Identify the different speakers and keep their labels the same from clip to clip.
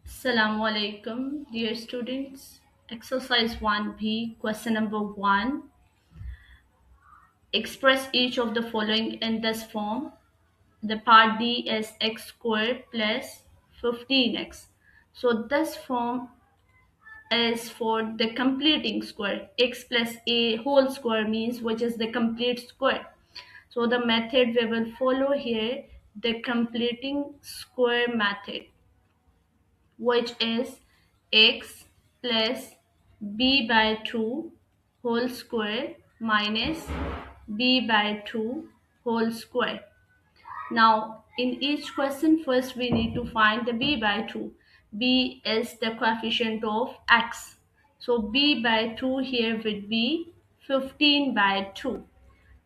Speaker 1: Assalamu alaikum, dear students. Exercise 1B, question number 1. Express each of the following in this form. The part D is x squared plus 15x. So this form is for the completing square. X plus a whole square means which is the complete square. So the method we will follow here, the completing square method, which is x plus b by 2 whole square minus b by 2 whole square. Now, in each question, first we need to find the b by 2. B is the coefficient of x. So, b by 2 here would be 15 by 2.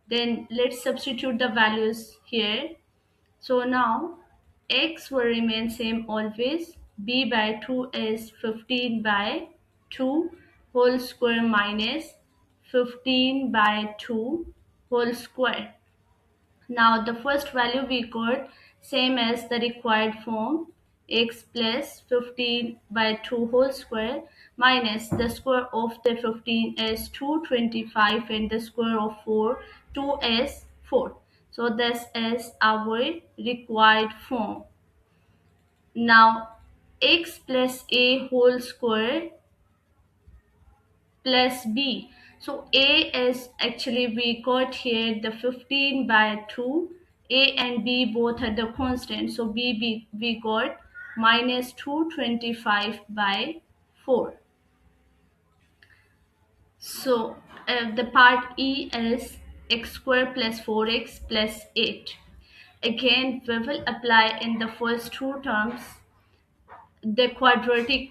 Speaker 1: Then let's substitute the values here. So now x will remain same always. B by 2 is 15 by 2 whole square minus 15 by 2 whole square. Now the first value we got same as the required form, x plus 15 by 2 whole square minus the square of the 15 is 225 and the square of 2 is 4. So this is our required form. Now x plus a whole square plus b. So a is actually we got here the 15 by 2. A and b both are the constant. So b we got minus 225 by 4. So the part E is x square plus 4x plus 8. Again, we will apply in the first two terms the quadratic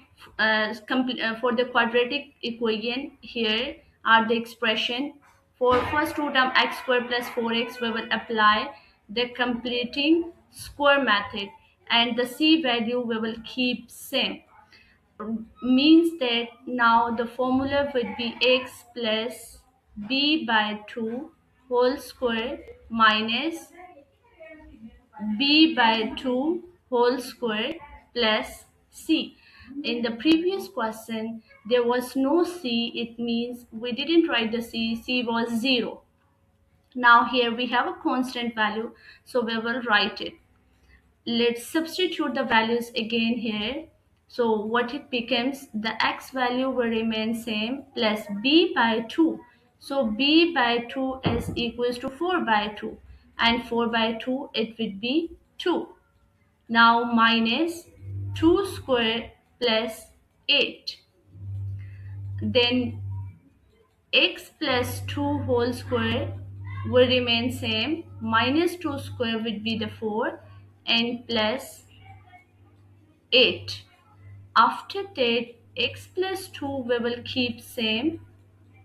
Speaker 1: for the quadratic equation. Here are the expression for first two term x square plus 4x. We will apply the completing square method and the c value we will keep same, means that now the formula would be x plus b by 2 whole square minus b by 2 whole square plus c. In the previous question, there was no c. It means we didn't write the c. C was 0. Now here we have a constant value, so we will write it. Let's substitute the values again here. So what it becomes, the x value will remain same plus b by 2. So b by 2 is equals to 4 by 2 and 4 by 2 it would be 2. Now minus 2 square plus 8. Then x plus 2 whole square will remain same. Minus 2 square would be the 4 and plus 8. After that, x plus 2 we will keep same.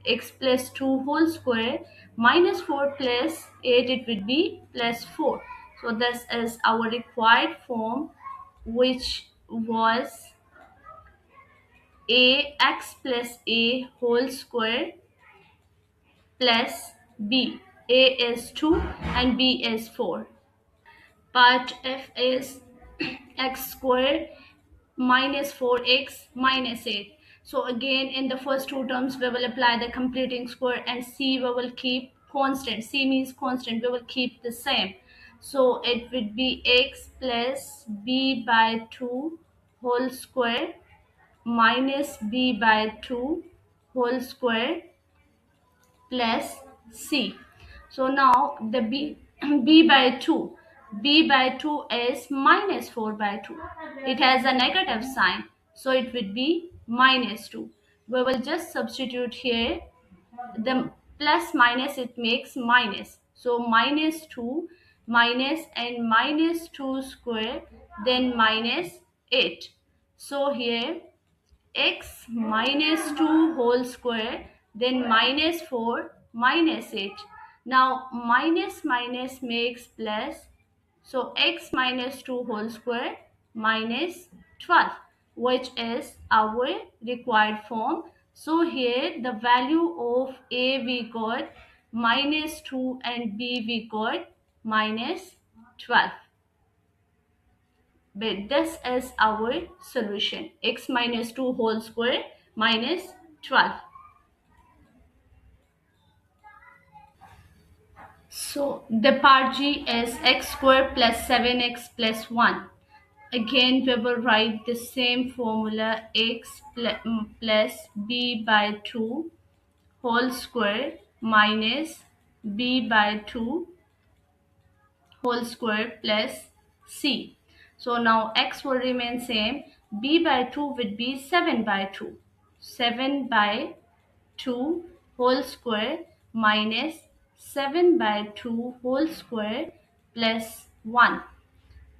Speaker 1: X plus 2 whole square minus 4 plus 8 it would be plus 4. So this is our required form, which was a x plus a whole square plus b. A is 2 and b is 4. Part f is x square minus 4x minus 8. So again in the first two terms we will apply the completing square and c we will keep constant. C means constant, we will keep the same. So it would be x plus b by 2 whole square minus b by 2 whole square plus c. So now the b by 2, b by 2 is minus 4 by 2. It has a negative sign, so it would be minus 2. We will just substitute here the plus minus, it makes minus. So minus 2 minus and minus 2 square, then minus 8. So here x minus 2 whole square, then minus 4 minus 8. Now minus minus makes plus, so x minus 2 whole square minus 12, which is our required form. So here the value of a we got minus 2 and b we got minus 12. But this is our solution, x minus 2 whole square minus 12. So the part G is x square plus 7x plus 1. Again, we will write the same formula, x plus b by 2 whole square minus b by 2 whole square plus c. So now x will remain same. B by 2 would be 7 by 2. 7 by 2 whole square minus 7 by 2 whole square plus 1.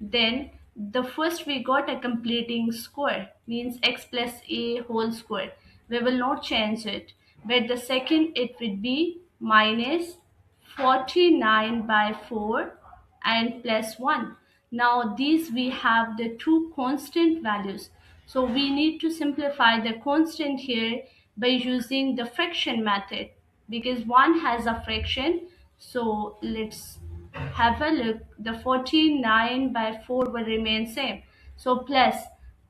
Speaker 1: Then the first we got a completing square, means x plus a whole square. We will not change it. But the second it would be minus 49 by 4 and plus 1. Now these we have the two constant values. So we need to simplify the constant here by using the fraction method, because one has a fraction. So let's have a look. The 49 by 4 will remain same. So plus,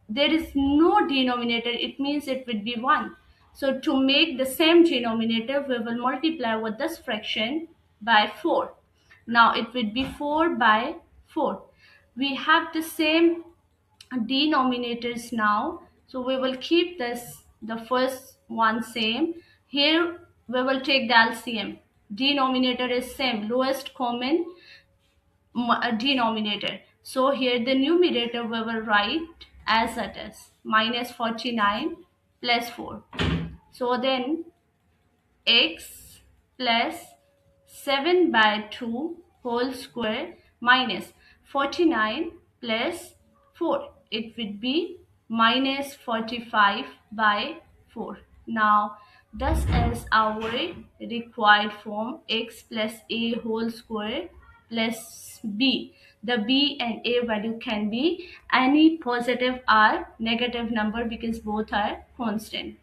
Speaker 1: there is no denominator, it means it would be 1. So to make the same denominator, we will multiply with this fraction by 4. Now it would be 4 by 4. We have the same denominators now, so we will keep this, the first one same. Here we will take the LCM. Denominator is same, lowest common denominator. So here the numerator we will write as it is, minus 49 plus 4. So then x plus 7 by 2 whole square minus 49 plus 4. It would be minus 45 by 4. Now this is our required form, x plus a whole square plus b. The b and a value can be any positive or negative number because both are constant.